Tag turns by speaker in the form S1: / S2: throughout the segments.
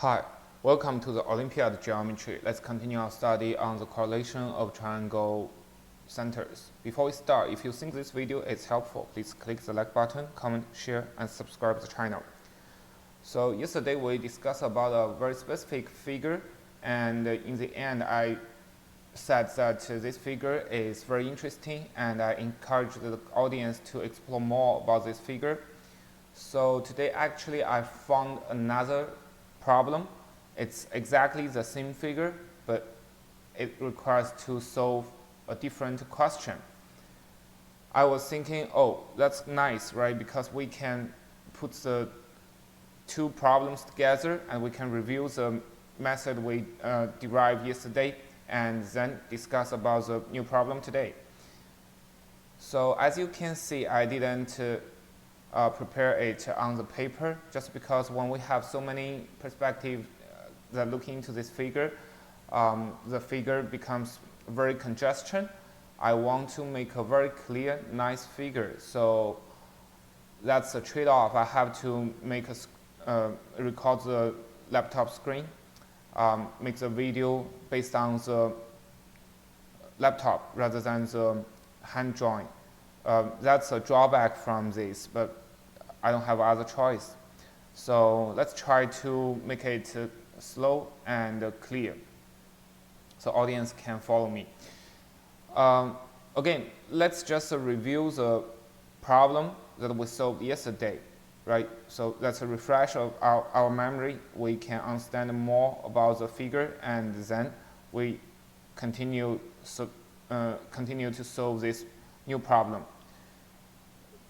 S1: Hi, welcome to the Olympiad geometry. Let's continue our study on the correlation of triangle centers. Before we start, if you think this video is helpful, please click the like button, comment, share, and subscribe to the channel. So yesterday we discussed about a very specific figure, and in the end I said that this figure is very interesting, and I encourage the audience to explore more about this figure. So today actually I found another problem. It's exactly the same figure, but it requires to solve a different question. I was thinking, oh, that's nice, right? Because we can put the two problems together and we can review the method we derived yesterday and then discuss about the new problem today. So as you can see, I didn't prepare it on the paper just because when we have so many perspectives that look into this figure, the figure becomes very congestion. I want to make a very clear, nice figure. So that's a trade-off. I have to make record the laptop screen, make the video based on the laptop rather than the hand drawing. That's a drawback from this, but I don't have other choice. So let's try to make it slow and clear so audience can follow me. Again, let's just review the problem that we solved yesterday, right? So that's a refresh of our memory. We can understand more about the figure, and then we continue to solve this new problem.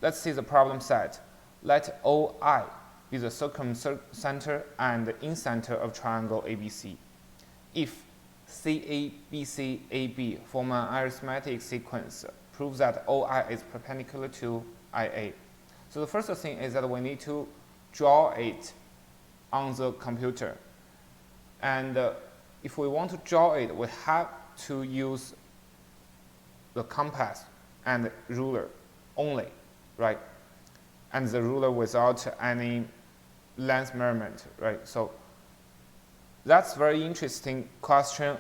S1: Let's see the problem set. Let OI be the circumcenter and incenter of triangle ABC. If CA, BC, AB form an arithmetic sequence, prove that OI is perpendicular to IA. So the first thing is that we need to draw it on the computer. And if we want to draw it, we have to use the compass and ruler only, right? And the ruler without any length measurement, right? So that's very interesting question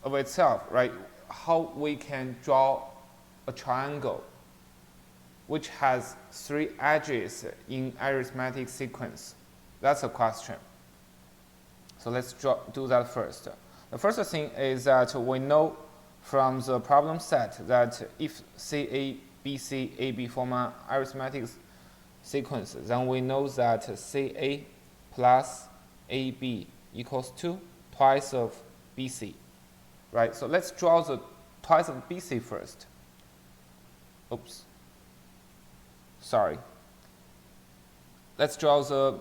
S1: of itself, right? How we can draw a triangle which has three edges in arithmetic sequence. That's a question. So let's do that first. The first thing is that we know from the problem set that if CA, BC, AB form an arithmetic sequence, then we know that CA plus AB equals to twice of BC, right? So let's draw the twice of BC first. Oops. Sorry. Let's draw the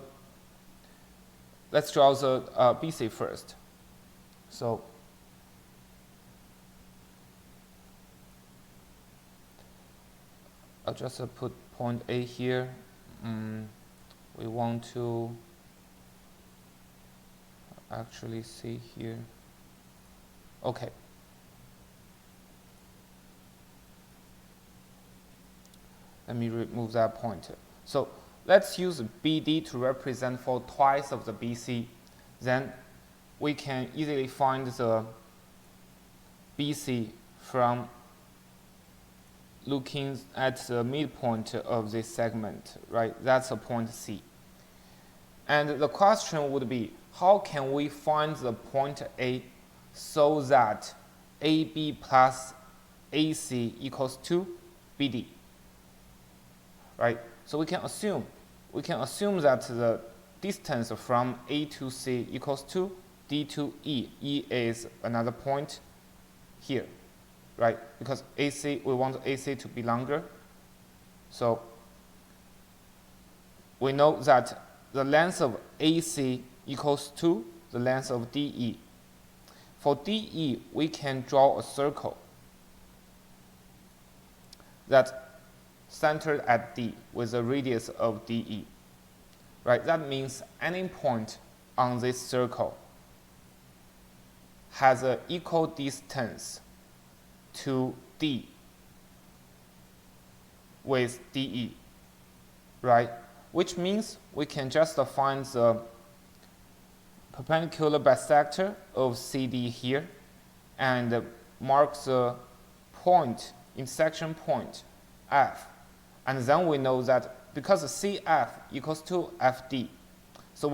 S1: BC first. So I'll just put point A here. We want to actually see here. Okay. Let me remove that point. So let's use BD to represent for twice of the BC. Then we can easily find the BC from looking at the midpoint of this segment, right? That's a point C. And the question would be, how can we find the point A so that AB plus AC equals to BD, right? So we can assume that the distance from A to C equals to D to E. E is another point here, right? Because AC, we want AC to be longer. So we know that the length of AC equals to the length of DE. For DE, we can draw a circle that centered at D with a radius of DE, right? That means any point on this circle has an equal distance to D with DE, right? Which means we can just find the perpendicular bisector of CD here and mark the point, intersection point F. And then we know that because CF equals to FD, so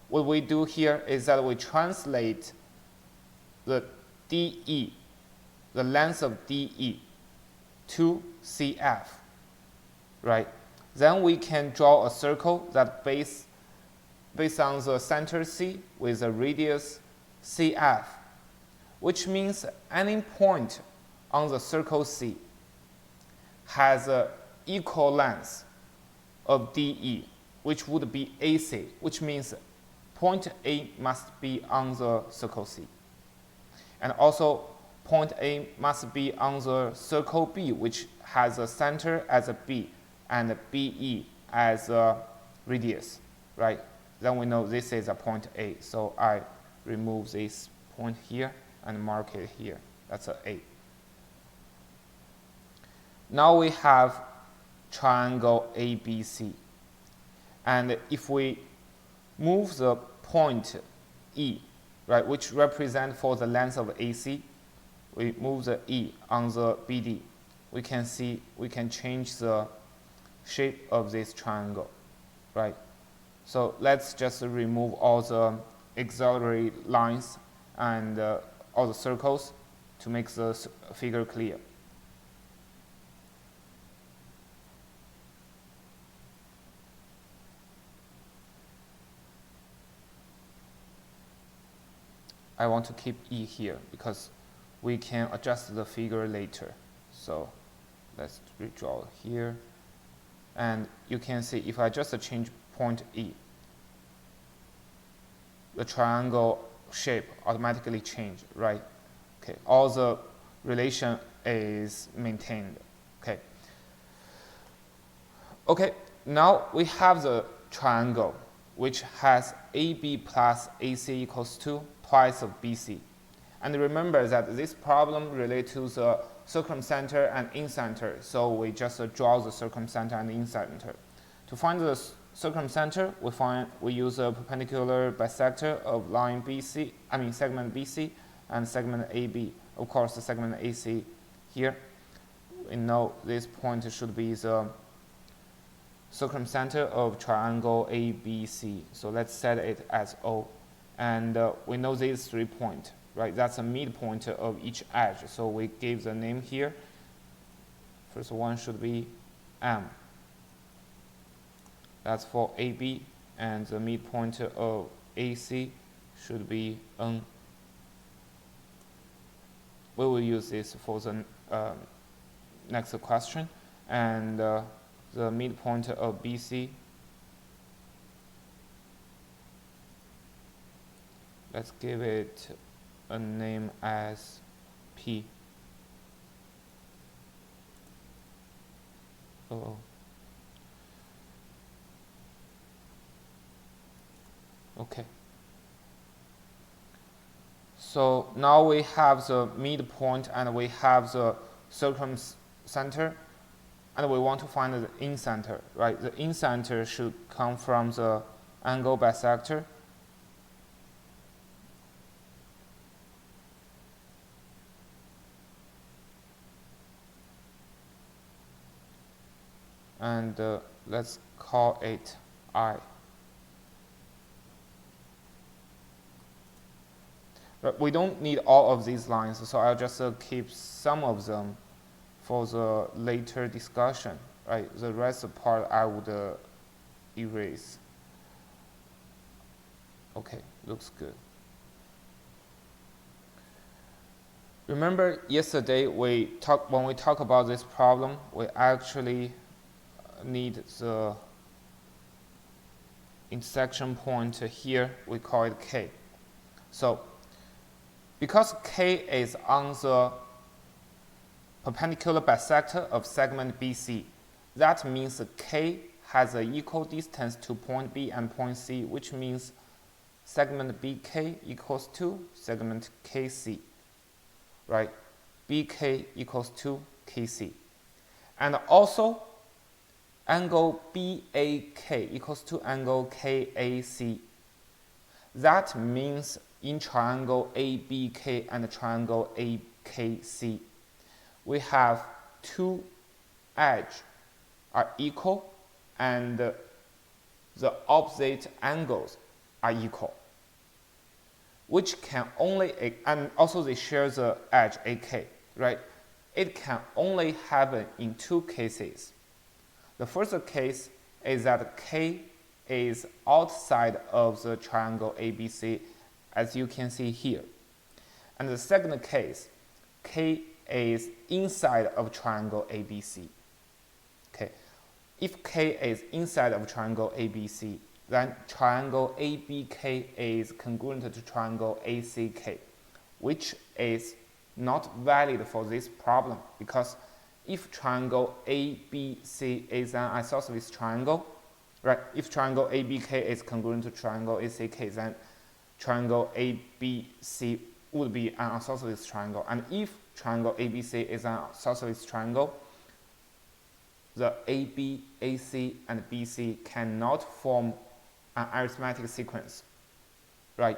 S1: what we do here is that we translate the DE, the length of DE, to CF, right? Then we can draw a circle that based on the center C with a radius CF, which means any point on the circle C has an equal length of DE, which would be AC, which means point A must be on the circle C. And also, point A must be on the circle B, which has a center as a B and BE as a radius, right? Then we know this is a point A. So I remove this point here and mark it here. That's a A. Now we have triangle ABC. And if we move the point E, right, which represent for the length of AC, we move the E on the BD. We can see we can change the shape of this triangle, right? So let's just remove all the auxiliary lines and all the circles to make the figure clear. I want to keep E here because we can adjust the figure later. So let's redraw here. And you can see if I just change point E, the triangle shape automatically change, right? Okay, all the relation is maintained. Okay. Okay, now we have the triangle which has AB plus AC equals to twice of BC. And remember that this problem relates to the circumcenter and incenter, so we just draw the circumcenter and incenter. To find the circumcenter, we use a perpendicular bisector of line BC, segment BC and segment AB. Of course, the segment AC here. We know this point should be the circumcenter of triangle ABC. So let's set it as O. And we know these 3 points, right? That's a midpoint of each edge. So we give the name here. First one should be M. That's for AB. And the midpoint of AC should be N. We will use this for the next question. And the midpoint of BC, let's give it a name as P. Okay. So now we have the midpoint and we have the circumcenter, and we want to find the incenter, right? The incenter should come from the angle bisector. And let's call it I. But we don't need all of these lines, so I'll just keep some of them for the later discussion, right? The rest part I would erase. Okay, looks good. Remember yesterday when we talk about this problem, we actually need the intersection point here, we call it K. So because K is on the perpendicular bisector of segment BC, that means K has an equal distance to point B and point C, which means segment BK equals to segment KC, right? BK equals to KC. And also, angle BAK equals to angle KAC. That means in triangle ABK and triangle AKC, we have two edges are equal and the opposite angles are equal, which can only, and also they share the edge AK, right? It can only happen in two cases. The first case is that K is outside of the triangle ABC, as you can see here. And the second case, K is inside of triangle ABC. Okay. If K is inside of triangle ABC, then triangle ABK is congruent to triangle ACK, which is not valid for this problem, because if triangle ABC is an isosceles triangle, right? If triangle ABK is congruent to triangle ACK, then triangle ABC would be an isosceles triangle. And if triangle ABC is an isosceles triangle, the AB, AC, and BC cannot form an arithmetic sequence, right?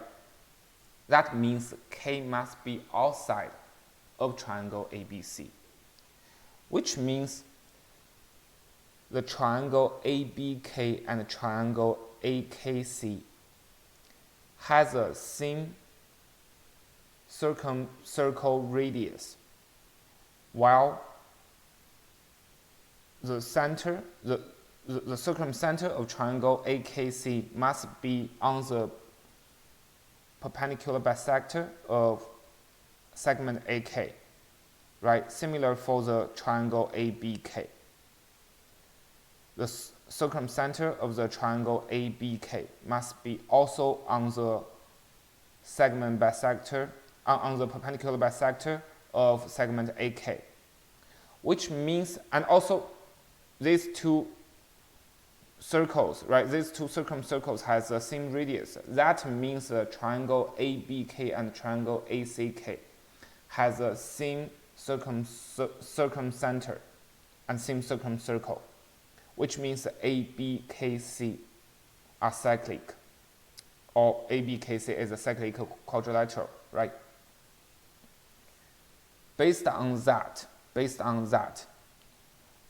S1: That means K must be outside of triangle ABC, which means the triangle ABK and triangle AKC has a same circle radius, while the center, the circumcenter of triangle AKC must be on the perpendicular bisector of segment AK, right? Similar for the triangle ABK. The circumcenter of the triangle ABK must be also on the segment bisector, on the perpendicular bisector of segment AK, which means, and also these two circles, right? These two circumcircles has the same radius. That means the triangle ABK and triangle ACK has the same circumcenter and same circumcircle, which means ABKC are cyclic, or ABKC is a cyclic quadrilateral, right? Based on that,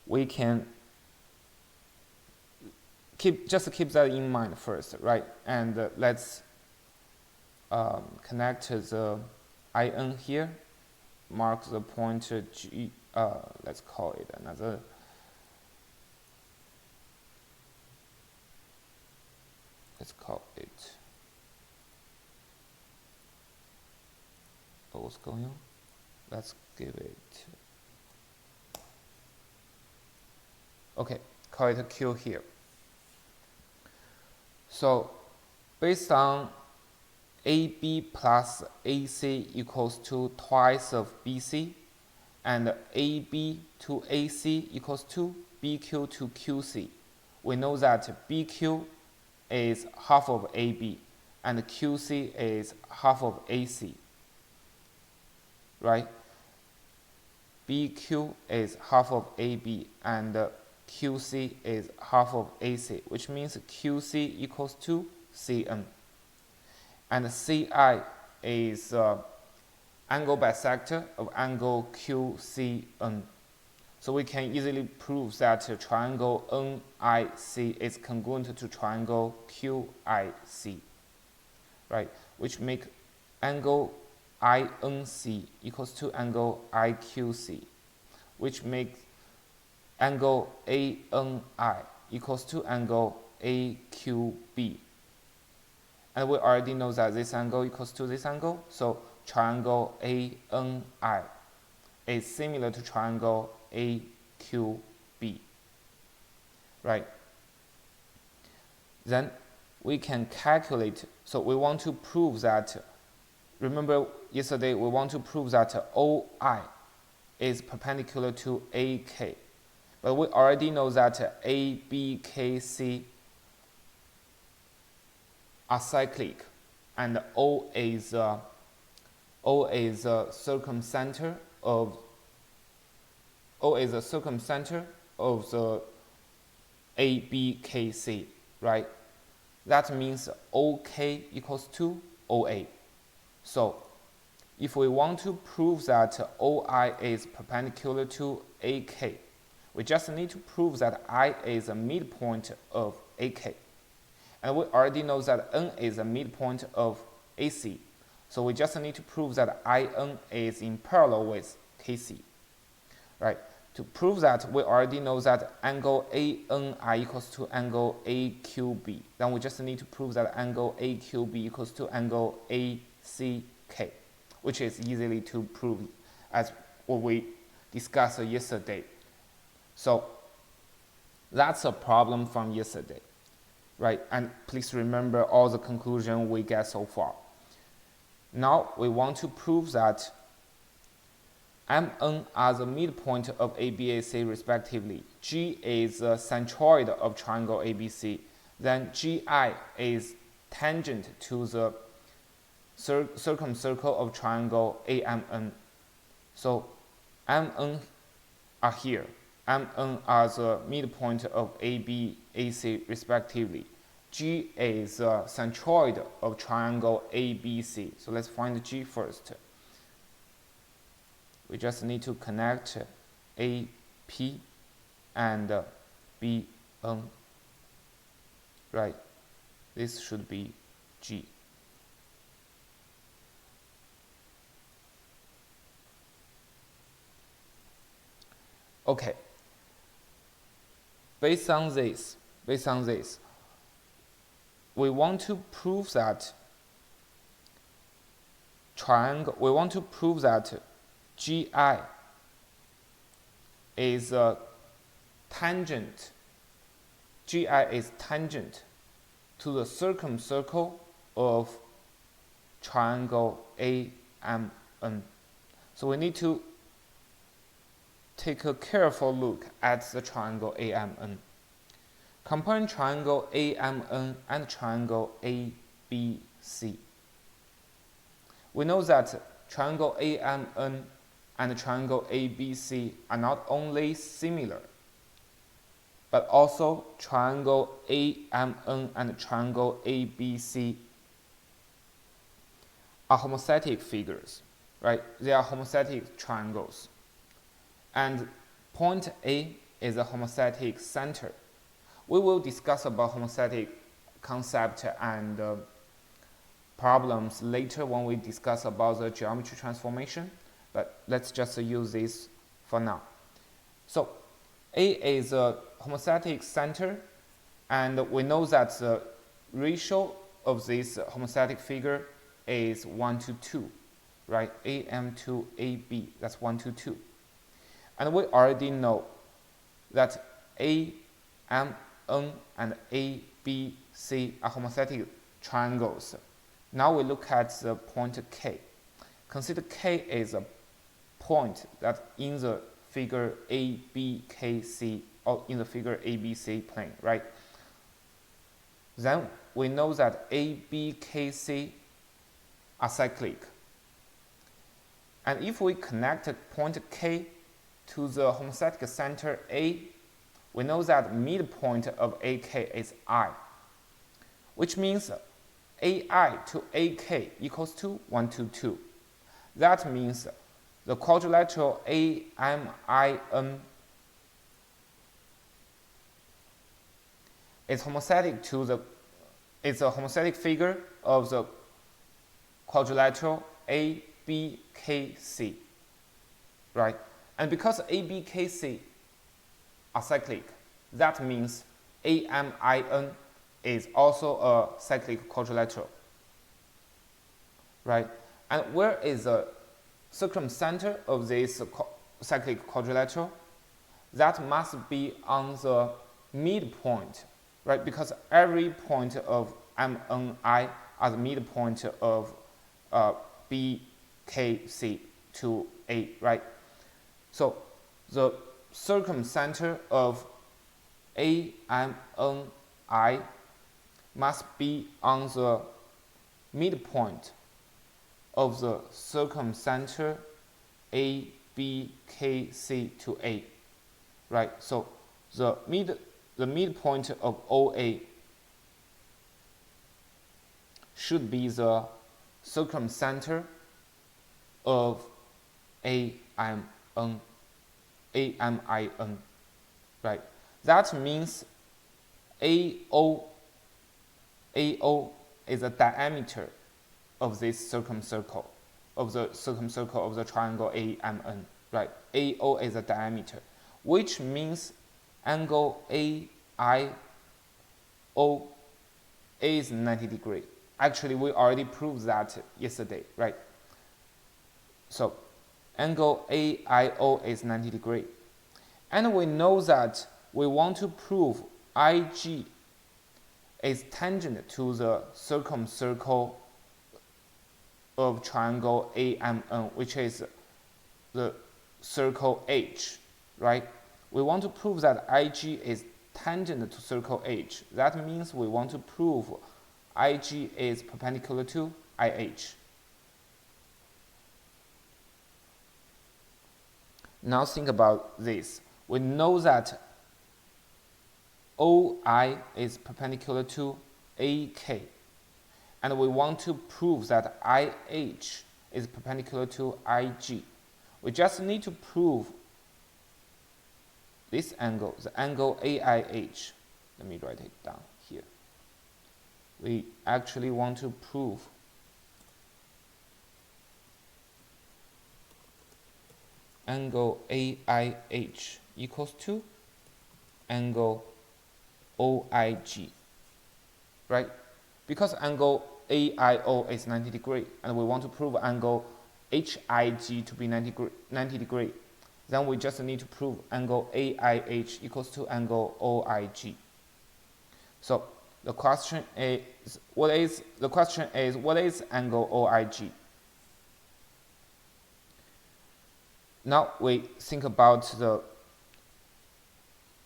S1: we can keep that in mind first, right? And let's connect the IN here, mark the point G, let's call it another, let's call it, what's going on? Let's give it, okay, call it Q here. So based on AB plus AC equals to twice of BC, and AB to AC equals to BQ to QC, we know that BQ is half of AB and QC is half of AC, right? BQ is half of AB and QC is half of AC, which means QC equals to CN. And CI is angle bisector of angle QCN. So we can easily prove that triangle NIC is congruent to triangle QIC, right? Which make angle INC equals to angle IQC, which makes angle ANI equals to angle AQB. And we already know that this angle equals to this angle, so triangle ANI is similar to triangle AQB, right? Then we can calculate, so we want to prove that, remember yesterday we want to prove that OI is perpendicular to AK. But we already know that ABKC are cyclic, and O is a circumcenter of the ABKC, right? That means OK equals to OA. So if we want to prove that OI is perpendicular to AK, we just need to prove that I is a midpoint of AK. And we already know that N is a midpoint of AC. So we just need to prove that IN is in parallel with KC. Right? To prove that, we already know that angle ANI equals to angle AQB. Then we just need to prove that angle AQB equals to angle ACK, which is easily to prove as what we discussed yesterday. So that's a problem from yesterday, right? And please remember all the conclusion we get so far. Now we want to prove that MN are the midpoint of ABAC respectively. G is the centroid of triangle ABC. Then GI is tangent to the circumcircle of triangle AMN. So MN are here. MN are the midpoint of ABAC respectively. G is the centroid of triangle ABC. So let's find G first. We just need to connect AP and BN. Right, this should be G. Okay. Based on this, we want to prove that GI is tangent. GI is tangent to the circumcircle of triangle AMN. So we need to take a careful look at the triangle AMN. Comparing triangle AMN and triangle ABC. We know that triangle AMN and triangle ABC are not only similar, but also triangle AMN and triangle ABC are homothetic figures, right? They are homothetic triangles. And point A is a homothetic center. We will discuss about homothetic concept and problems later when we discuss about the geometry transformation, but let's just use this for now. So A is a homothetic center, and we know that the ratio of this homothetic figure is 1 to 2, right? AM to AB, that's 1 to 2. And we already know that AMN and ABC are homothetic triangles. Now we look at the point K. Consider K is a point that in the figure ABKC or in the figure ABC plane, right? Then we know that ABKC are cyclic. And if we connect point K to the homothetic center A, we know that midpoint of AK is I, which means AI to AK equals to 1 to 2. That means the quadrilateral AMIN is homothetic to the is a homothetic figure of the quadrilateral ABKC, right? And because ABKC are cyclic, that means AMIN is also a cyclic quadrilateral, right? And where is the circumcenter of this cyclic quadrilateral? That must be on the midpoint, right? Because every point of MNI are the midpoint of BKC to A, right? So the circumcenter of AMNI must be on the midpoint of the circumcenter ABKC to A, right? So the midpoint of OA should be the circumcenter of AMIN, right? That means AO is the diameter of this circumcircle, of the triangle AMN, right? AO is the diameter, which means angle AIO is 90 degrees. Actually, we already proved that yesterday, right? So angle AIO is 90 degrees. And we know that we want to prove IG is tangent to the circumcircle of triangle AMN, which is the circle H, right? We want to prove that IG is tangent to circle H. That means we want to prove IG is perpendicular to IH. Now think about this. We know that OI is perpendicular to AK, and we want to prove that IH is perpendicular to IG. We just need to prove this angle, the angle AIH. Let me write it down here. We actually want to prove angle AIH equals to angle OIG, right? Because angle AIO is 90 degrees, and we want to prove angle HIG to be 90 degrees, then we just need to prove angle AIH equals to angle OIG. So the question is, what is angle OIG? Now we think about the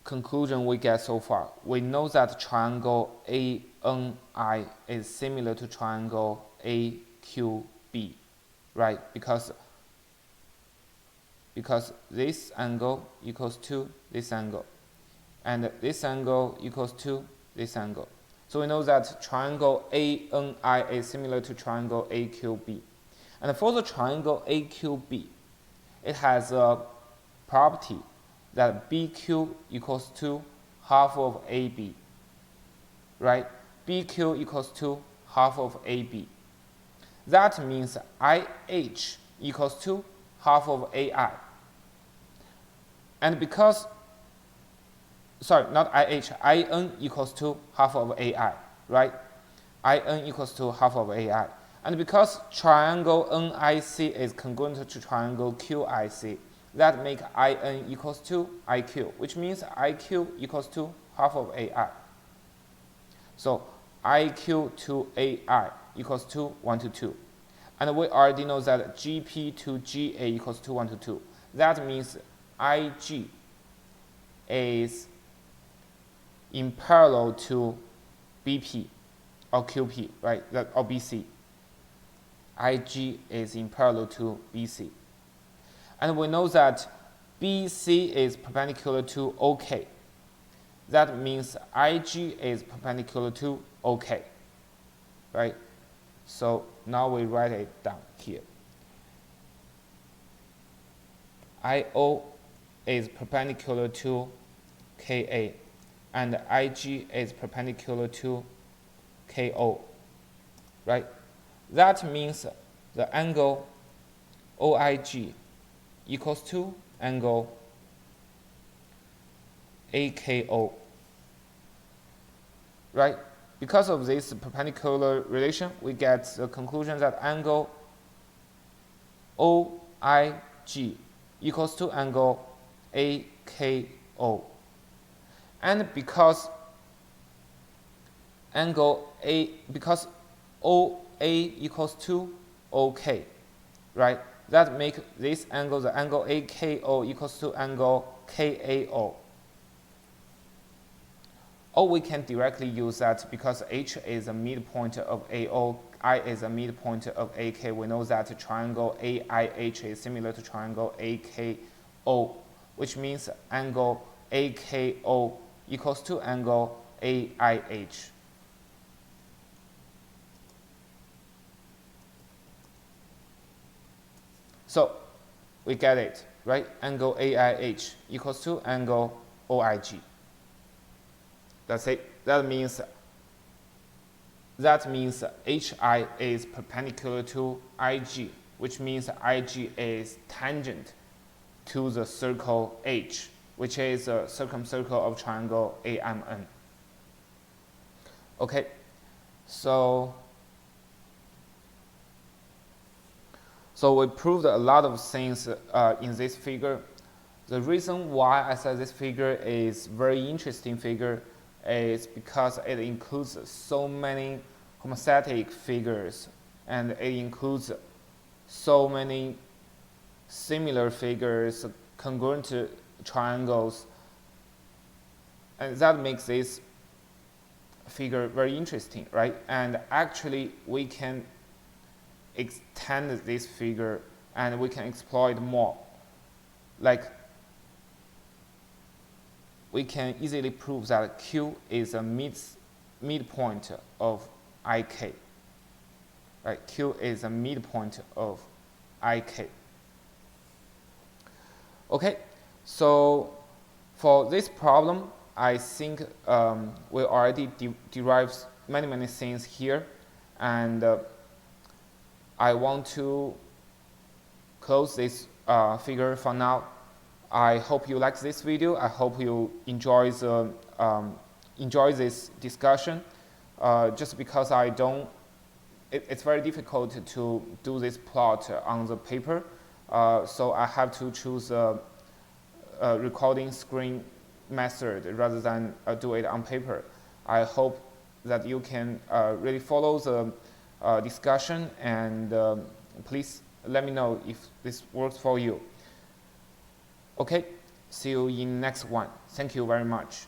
S1: conclusion we get so far. We know that triangle ANI is similar to triangle AQB, right? Because this angle equals to this angle, and this angle equals to this angle. So we know that triangle ANI is similar to triangle AQB. And for the triangle AQB, it has a property that BQ equals to half of AB, right? BQ equals to half of AB. That means IH equals to half of AI. And because, sorry, not IH, IN equals to half of AI, right? IN equals to half of AI. And because triangle NIC is congruent to triangle QIC, that makes IN equals to IQ, which means IQ equals to half of AI. So IQ to AI equals to 1 to 2. And we already know that GP to GA equals to 1 to 2. That means IG is in parallel to BP or QP, right? Or BC. IG is in parallel to BC. And we know that BC is perpendicular to OK. That means IG is perpendicular to OK, right? So now we write it down here. IO is perpendicular to KA, and IG is perpendicular to KO, right? That means the angle OIG equals to angle AKO, right? Because of this perpendicular relation, we get the conclusion that angle OIG equals to angle AKO. And because OA equals to OK, right? That makes this angle, the angle AKO equals to angle KAO. Or we can directly use that because H is a midpoint of AO, I is a midpoint of AK. We know that triangle AIH is similar to triangle AKO, which means angle AKO equals to angle AIH. So we get it, right? Angle AIH equals to angle OIG. That's it. That means HI is perpendicular to IG, which means IG is tangent to the circle H, which is a circumcircle of triangle AMN. Okay, so we proved a lot of things in this figure. The reason why I said this figure is very interesting figure is because it includes so many homothetic figures, and it includes so many similar figures, congruent triangles, and that makes this figure very interesting, right? And actually we can extend this figure and we can exploit more. Like, we can easily prove that Q is a midpoint of IK. Right? Q is a midpoint of IK. Okay, so for this problem, I think we already derived many things here, and I want to close this figure for now. I hope you like this video. I hope you enjoy this discussion. Just because it's very difficult to do this plot on the paper, so I have to choose a recording screen method rather than do it on paper. I hope that you can really follow the discussion, and please let me know if this works for you. Okay, see you in next one. Thank you very much.